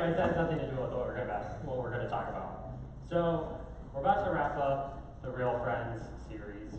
anyways, that has nothing to do with what we're gonna talk about. So we're about to wrap up the Real Friends series.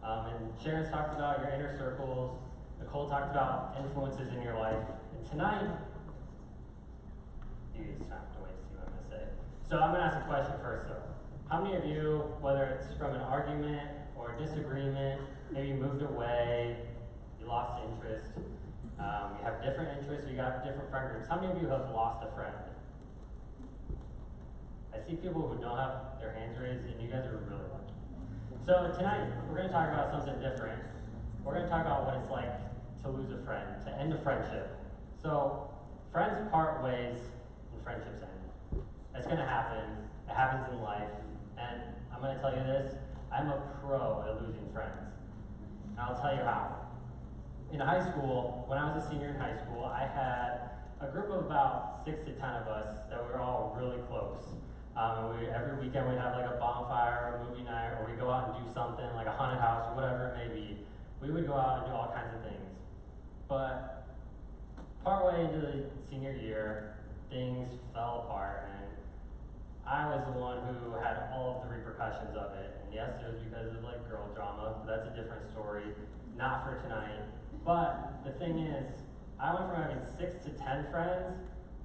And Sharon's talked about your inner circles. Nicole talked about influences in your life. And tonight, you just have to wait to see what I'm gonna say. So I'm gonna ask a question first though. How many of you, whether it's from an argument or a disagreement, maybe you moved away, you lost interest, you have different interests, or you got different friend groups. How many of you have lost a friend? I see people who don't have their hands raised, and you guys are really lucky. So tonight, we're going to talk about something different. We're going to talk about what it's like to lose a friend, to end a friendship. So friends part ways, and friendships end. That's going to happen. It happens in life. And I'm going to tell you this, I'm a pro at losing friends. And I'll tell you how. In high school, when I was a senior in high school, I had a group of about 6 to 10 of us that we were all really close. Every weekend we'd have like a bonfire, a movie night, or we'd go out and do something like a haunted house or whatever it may be. We would go out and do all kinds of things. But partway into the senior year, things fell apart, and I was the one who had all of the repercussions of it. And yes, it was because of like girl drama, but that's a different story, not for tonight. But the thing is, I went from having 6 to 10 friends,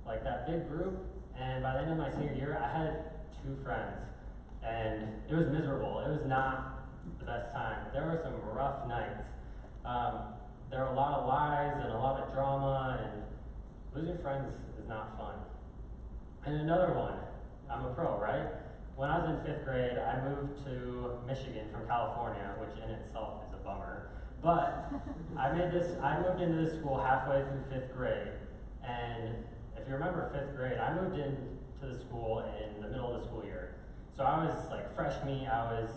like that big group, and by the end of my senior year, I had 2 friends. And it was miserable. It was not the best time. There were some rough nights. There were a lot of lies and a lot of drama, and losing friends is not fun. And another one, I'm a pro, right? When I was in 5th grade, I moved to Michigan from California, which in itself is a bummer. But I moved into this school halfway through 5th grade, and if you remember 5th grade, I moved into the school in the middle of the school year. So I was like fresh meat, I was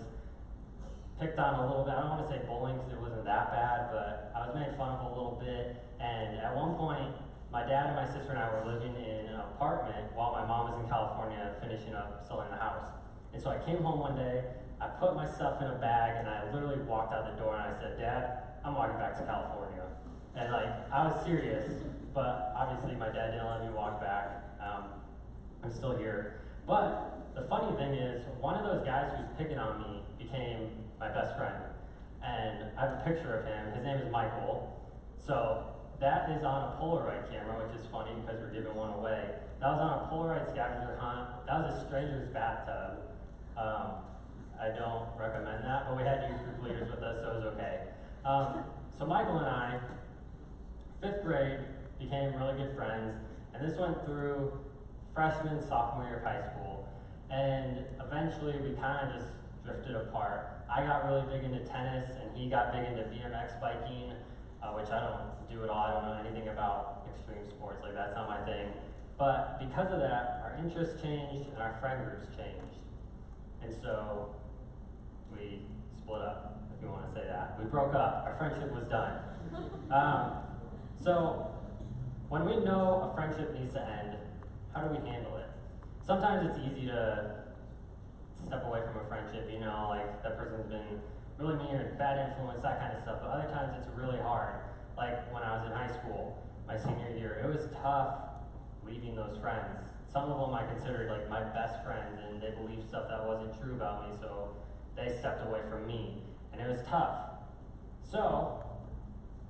picked on a little bit. I don't want to say bullying because it wasn't that bad, but I was made fun of a little bit. And at one point, my dad and my sister and I were living in an apartment while my mom was in California finishing up selling the house. And so I came home one day, I put my stuff in a bag, and I literally walked out the door and I said, "Dad, I'm walking back to California." And like, I was serious, but obviously my dad didn't let me walk back. I'm still here. But the funny thing is, one of those guys who's picking on me became my best friend. And I have a picture of him. His name is Michael. So that is on a Polaroid camera, which is funny because we're giving one away. That was on a Polaroid scavenger hunt. That was a stranger's bathtub. I don't recommend that, but we had youth group leaders with us, so it was okay. So Michael and I, 5th grade, became really good friends, and this went through freshman, sophomore year of high school, and eventually we kind of just drifted apart. I got really big into tennis, and he got big into BMX biking, which I don't do at all. I don't know anything about extreme sports, like that's not my thing. But because of that, our interests changed and our friend groups changed. And so we split up, if you want to say that. We broke up. Our friendship was done. So when we know a friendship needs to end, how do we handle it? Sometimes it's easy to step away from a friendship, you know, like that person's been really mean or bad influence, that kind of stuff. But other times it's really hard. Like when I was in high school, my senior year, it was tough leaving those friends. Some of them I considered like my best friends, and they believed stuff that wasn't true about me, so they stepped away from me, and it was tough. So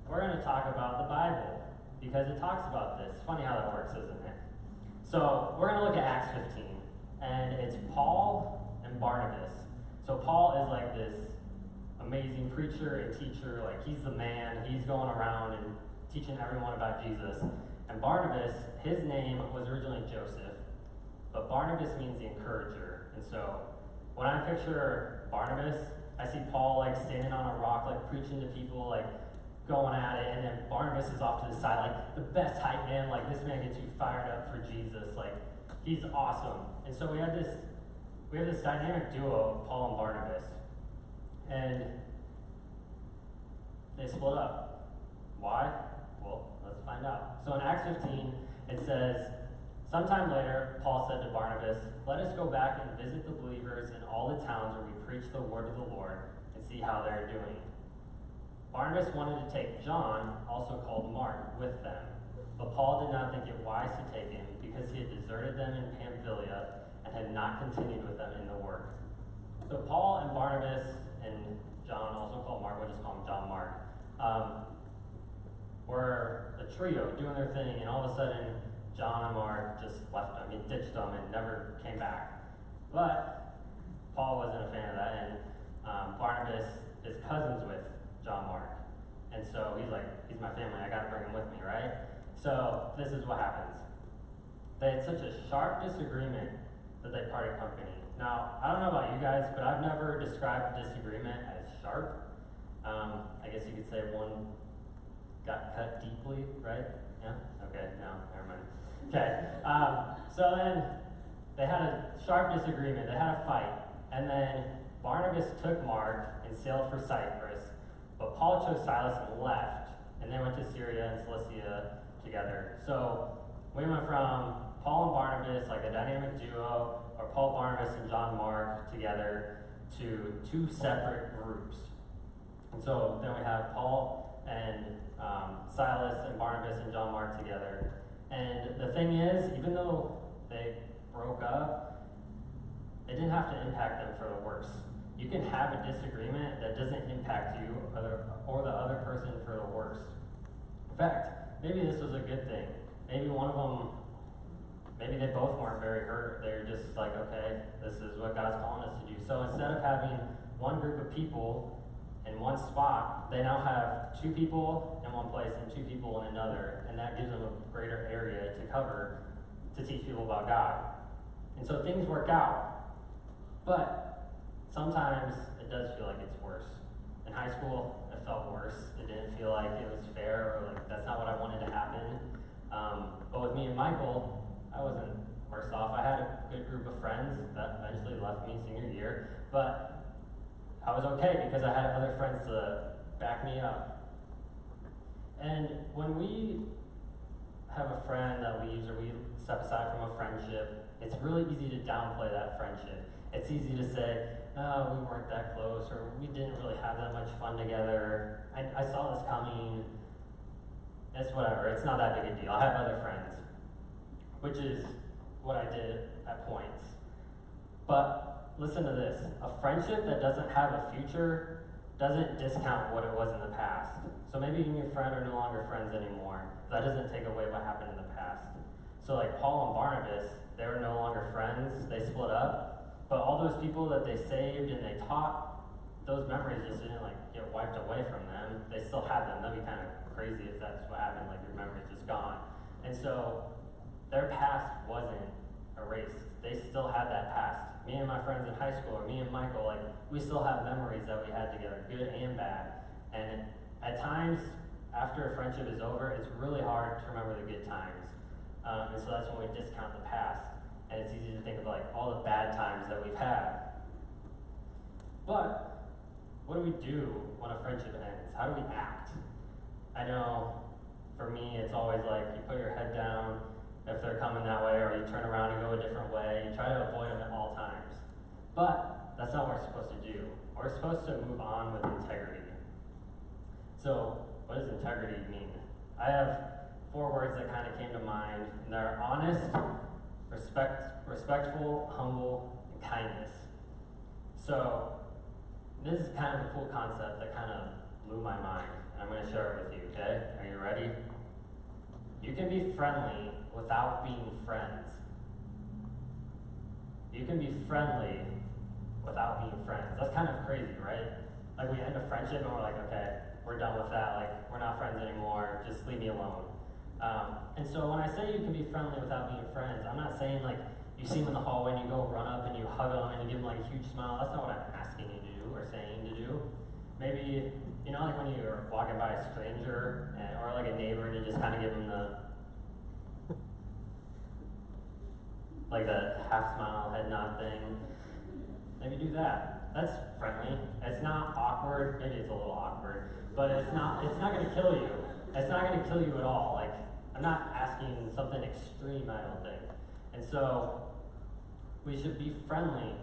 we're going to talk about the Bible, because it talks about this. It's funny how that works, isn't it? So we're going to look at Acts 15, and it's Paul and Barnabas. So Paul is like this amazing preacher and teacher, like he's the man, he's going around and teaching everyone about Jesus. And Barnabas, his name was originally Joseph, but Barnabas means the encourager. And so when I picture Barnabas, I see Paul like standing on a rock, like preaching to people, like going at it, and then Barnabas is off to the side, like the best hype man, like this man gets you fired up for Jesus, like he's awesome. And so we have this dynamic duo of Paul and Barnabas, and they split up. Why? Well, let's find out. So in Acts 15, it says, "Sometime later, Paul said to Barnabas, 'Let us go back and visit the believers in all the towns where we preach the word of the Lord and see how they're doing.' Barnabas wanted to take John, also called Mark, with them, but Paul did not think it wise to take him because he had deserted deserted them in Pamphylia and had not continued with them in the work. So Paul and Barnabas and John, also called Mark, we'll just call him John Mark, were a trio doing their thing, and all of a sudden, John and Mark just left them. He ditched them and never came back. But Paul wasn't a fan of that, and Barnabas is cousins with John Mark. And so he's like, he's my family, I gotta bring him with me, right? So this is what happens. They had such a sharp disagreement that they parted company. Now, I don't know about you guys, but I've never described disagreement as sharp. I guess you could say one got cut deeply, right? Yeah? Okay, no, never mind. Okay, so then they had a sharp disagreement, they had a fight, and then Barnabas took Mark and sailed for Cyprus, but Paul chose Silas and left, and they went to Syria and Cilicia together. So we went from Paul and Barnabas, like a dynamic duo, or Paul, Barnabas, and John Mark together, to two separate groups. And so then we have Paul and Silas and Barnabas and John Mark together. And the thing is, even though they broke up, it didn't have to impact them for the worse. You can have a disagreement that doesn't impact you or the other person for the worse. In fact, maybe this was a good thing. Maybe one of them, maybe they both weren't very hurt. They're just like, okay, this is what God's calling us to do. So instead of having one group of people in one spot, they now have two people in one place and two people in another, and that gives them a greater area to cover to teach people about God. And so things work out, but sometimes it does feel like it's worse. In high school, it felt worse. It didn't feel like it was fair, or like that's not what I wanted to happen. But with me and Michael, I wasn't worse off. I had a good group of friends that eventually left me senior year, but I was okay because I had other friends to back me up. And when we have a friend that leaves or we step aside from a friendship, it's really easy to downplay that friendship. It's easy to say, oh, we weren't that close, or we didn't really have that much fun together. I saw this coming. It's whatever. It's not that big a deal. I have other friends, which is what I did at points. But listen to this. A friendship that doesn't have a future doesn't discount what it was in the past. So maybe you and your friend are no longer friends anymore. That doesn't take away what happened in the past. So like Paul and Barnabas, they were no longer friends. They split up. But all those people that they saved and they taught, those memories just didn't like get wiped away from them. They still had them. That'd be kind of crazy if that's what happened, like your memory's just gone. And so their past wasn't erased. They still had that past. Me and my friends in high school, or me and Michael, like we still have memories that we had together, good and bad. And at times, after a friendship is over, it's really hard to remember the good times. And so that's when we discount the past. And it's easy to think of like all the bad times that we've had. But what do we do when a friendship ends? How do we act? I know for me, it's always like you put your head down if they're coming that way, or you turn around and go a different way. You try to avoid them at all times. But that's not what we're supposed to do. We're supposed to move on with integrity. So what does integrity mean? I have 4 words that kind of came to mind, and they're honest, respectful, humble, and kindness. So this is kind of a cool concept that kind of blew my mind, and I'm going to share it with you, okay? Are you ready? You can be friendly without being friends. You can be friendly without being friends. That's kind of crazy, right? Like we end a friendship and we're like, okay, we're done with that. Like we're not friends anymore. Just leave me alone. And so when I say you can be friendly without being friends, I'm not saying like you see them in the hallway and you go run up and you hug them and you give them like a huge smile. That's not what I'm asking you to do or saying to do. Maybe, you know, like when you're walking by a stranger or like a neighbor and you just kind of give them the like the half smile, head nod thing. Maybe do that. That's friendly. It's not awkward. Maybe it's a little awkward, but it's not going to kill you. It's not going to kill you at all. Like, I'm not asking something extreme, I don't think. And so, we should be friendly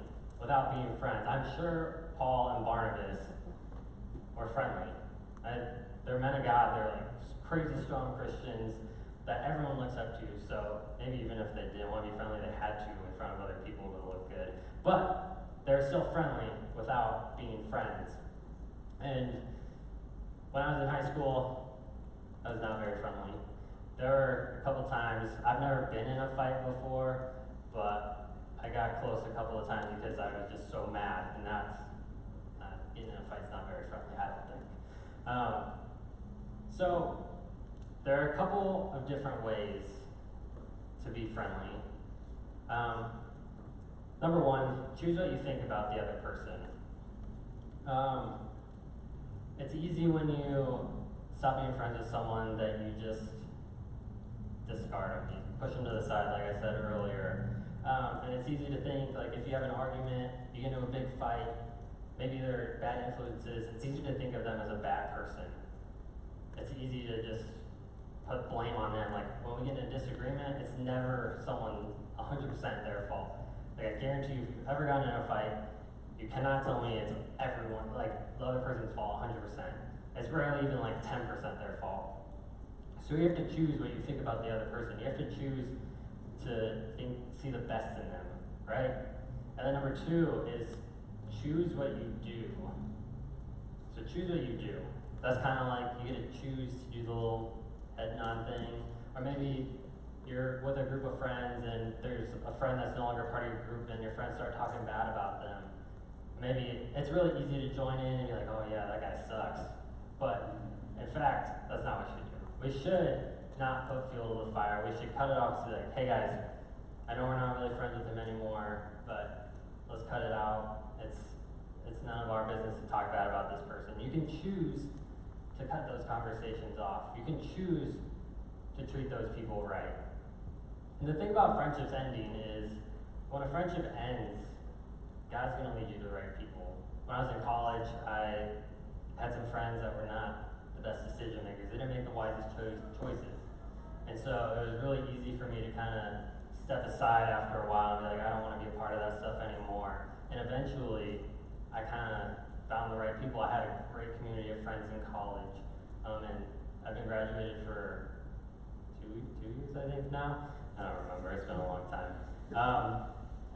without being friends. I'm sure Paul and Barnabas were friendly. They're men of God. They're like crazy strong Christians that everyone looks up to. So maybe even if they didn't want to be friendly good, but they're still friendly without being friends. And when I was in high school, I was not very friendly. There were a couple times, I've never been in a fight before, but I got close a couple of times because I was just so mad, and getting in a fight's not very friendly, I don't think. So there are a couple of different ways to be friendly. Number one, choose what you think about the other person. It's easy when you stop being friends with someone that you just discard them, you push them to the side, like I said earlier. And it's easy to think, like, if you have an argument, you get into a big fight, maybe they're bad influences, it's easy to think of them as a bad person. It's easy to just put blame on them. Like, when we get in a disagreement, it's never someone 100% their fault. Like, I guarantee you, if you've ever gotten in a fight, you cannot tell me it's everyone, like, the other person's fault 100%. It's rarely even like 10% their fault. So you have to choose what you think about the other person. You have to choose to see the best in them, right? And then number two is choose what you do. So choose what you do. That's kind of like you get to choose to do the little head nod thing, or maybe you're with a group of friends and there's a friend that's no longer part of your group and your friends start talking bad about them. Maybe it's really easy to join in and be like, oh yeah, that guy sucks. But in fact, that's not what you should do. We should not put fuel to the fire. We should cut it off and be like, hey guys, I know we're not really friends with him anymore, but let's cut it out. It's none of our business to talk bad about this person. You can choose to cut those conversations off. You can choose to treat those people right. And the thing about friendships ending is, when a friendship ends, God's going to lead you to the right people. When I was in college, I had some friends that were not the best decision makers. They didn't make the wisest choices. And so it was really easy for me to kind of step aside after a while and be like, I don't want to be a part of that stuff anymore. And eventually, I kind of found the right people. I had a great community of friends in college. And I've been graduated for two years, I think, now. I don't remember. It's been a long time.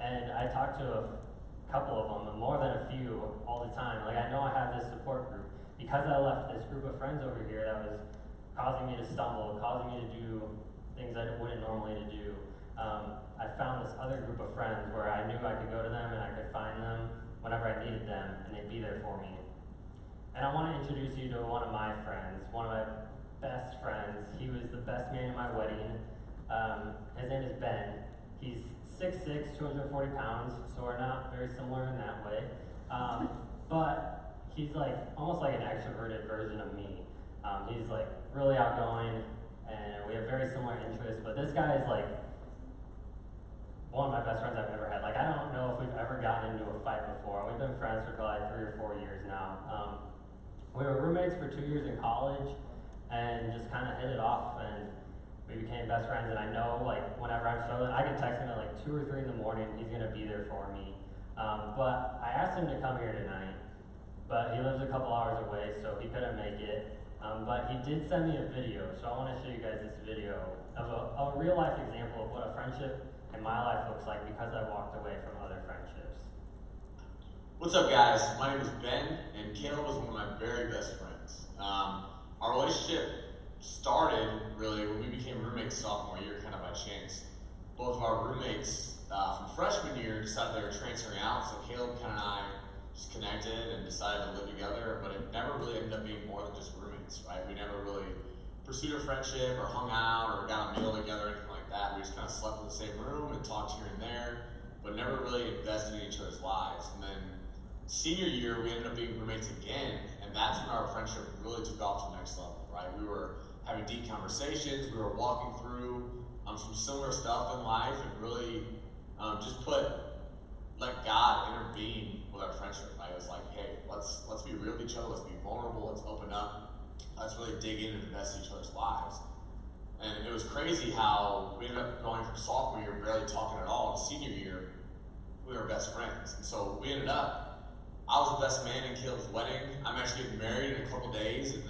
And I talked to a couple of them, more than a few, all the time. Like, I know I have this support group. Because I left this group of friends over here that was causing me to stumble, causing me to do things I wouldn't normally do, I found this other group of friends where I knew I could go to them and I could find them whenever I needed them, and they'd be there for me. And I want to introduce you to one of my friends, one of my best friends. He was the best man at my wedding. His name is Ben. He's 6'6", 240 pounds, so we're not very similar in that way. But he's like almost like an extroverted version of me. He's like really outgoing, and we have very similar interests, but this guy is like one of my best friends I've ever had. Like, I don't know if we've ever gotten into a fight before. We've been friends for probably 3 or 4 years now. We were roommates for 2 years in college and just kind of hit it off, and we became best friends. And I know, like, whenever I'm struggling, I can text him at like 2 or 3 in the morning. He's going to be there for me. But I asked him to come here tonight, but he lives a couple hours away, so he couldn't make it. But he did send me a video, so I want to show you guys this video of a real-life example of what a friendship in my life looks like because I walked away from other friendships. What's up, guys? My name is Ben, and Caleb was one of my very best friends. Our relationship started really when we became roommates sophomore year, kind of by chance. Both of our roommates from freshman year decided they were transferring out, so Caleb and I just connected and decided to live together, but it never really ended up being more than just roommates, right? We never really pursued a friendship or hung out or got a meal together or anything like that. We just kind of slept in the same room and talked here and there, but never really invested in each other's lives. And then senior year, we ended up being roommates again, and that's when our friendship really took off to the next level, right? We were having deep conversations, we were walking through some similar stuff in life, and really just let God intervene with our friendship, right? It was like, hey, let's be real with each other, let's be vulnerable, let's open up, let's really dig in and invest in each other's lives. And it was crazy how we ended up going from sophomore year, barely talking at all, to senior year, we were best friends. And so we ended up, I was the best man in Caleb's wedding. I'm actually getting married in a couple days, and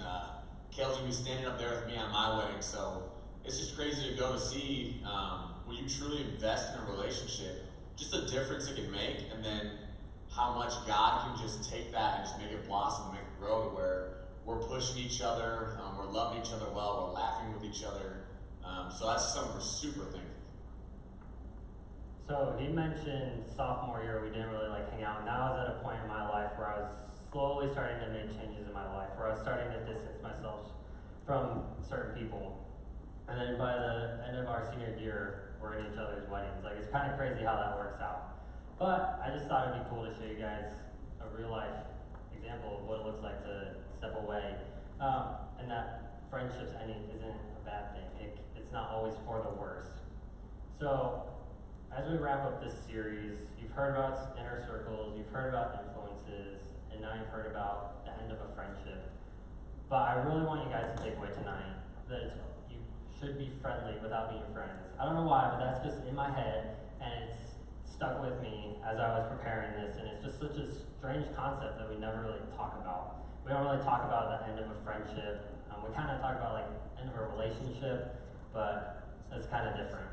Caleb's gonna be standing up there with me on my wedding. So it's just crazy to go to see when you truly invest in a relationship, just the difference it can make, and then how much God can just take that and just make it blossom, make it grow to where we're pushing each other, we're loving each other well, we're laughing with each other. So that's something we're super thankful. So he mentioned sophomore year we didn't really like hang out. Now I was at a point in my life where I was slowly starting to make changes in my life, where I was starting to distance myself from certain people. And then by the end of our senior year, we're in each other's weddings. Like, it's kind of crazy how that works out. But I just thought it'd be cool to show you guys a real life example of what it looks like to step away. And that friendships ending isn't a bad thing. It's not always for the worst. So as we wrap up this series, you've heard about inner circles, you've heard about influences, and now you've heard about the end of a friendship. But I really want you guys to take away tonight that you should be friendly without being friends. I don't know why, but that's just in my head, and it's stuck with me as I was preparing this, and it's just such a strange concept that we never really talk about. We don't really talk about the end of a friendship. We kind of talk about like end of a relationship, but it's kind of different.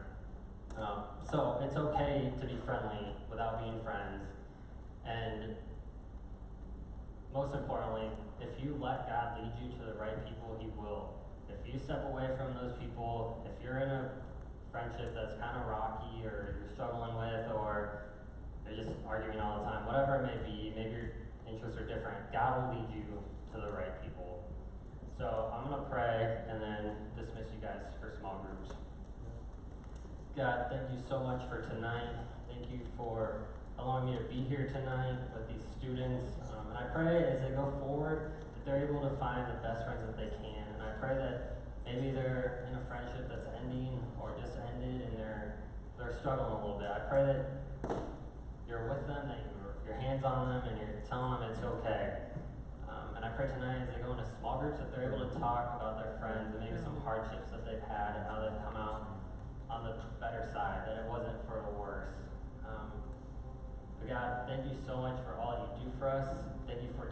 So it's okay to be friendly without being friends, and most importantly, if you let God lead you to the right people, He will. If you step away from those people, if you're in a friendship that's kind of rocky, or you're struggling with, or you're just arguing all the time, whatever it may be, maybe your interests are different, God will lead you to the right people. So I'm going to pray and then dismiss you guys for small groups. God, thank you so much for tonight. Thank you for allowing me to be here tonight with these students. And I pray as they go forward that they're able to find the best friends that they can. And I pray that maybe they're in a friendship that's ending or just ended and they're struggling a little bit. I pray that you're with them, that your hands on them, and you're telling them it's okay. And I pray tonight as they go into small groups that they're able to talk about their friends and maybe some hardships that they've had and how they've come out on the better side, that it wasn't for the worse. But God, thank you so much for all you do for us. Thank you for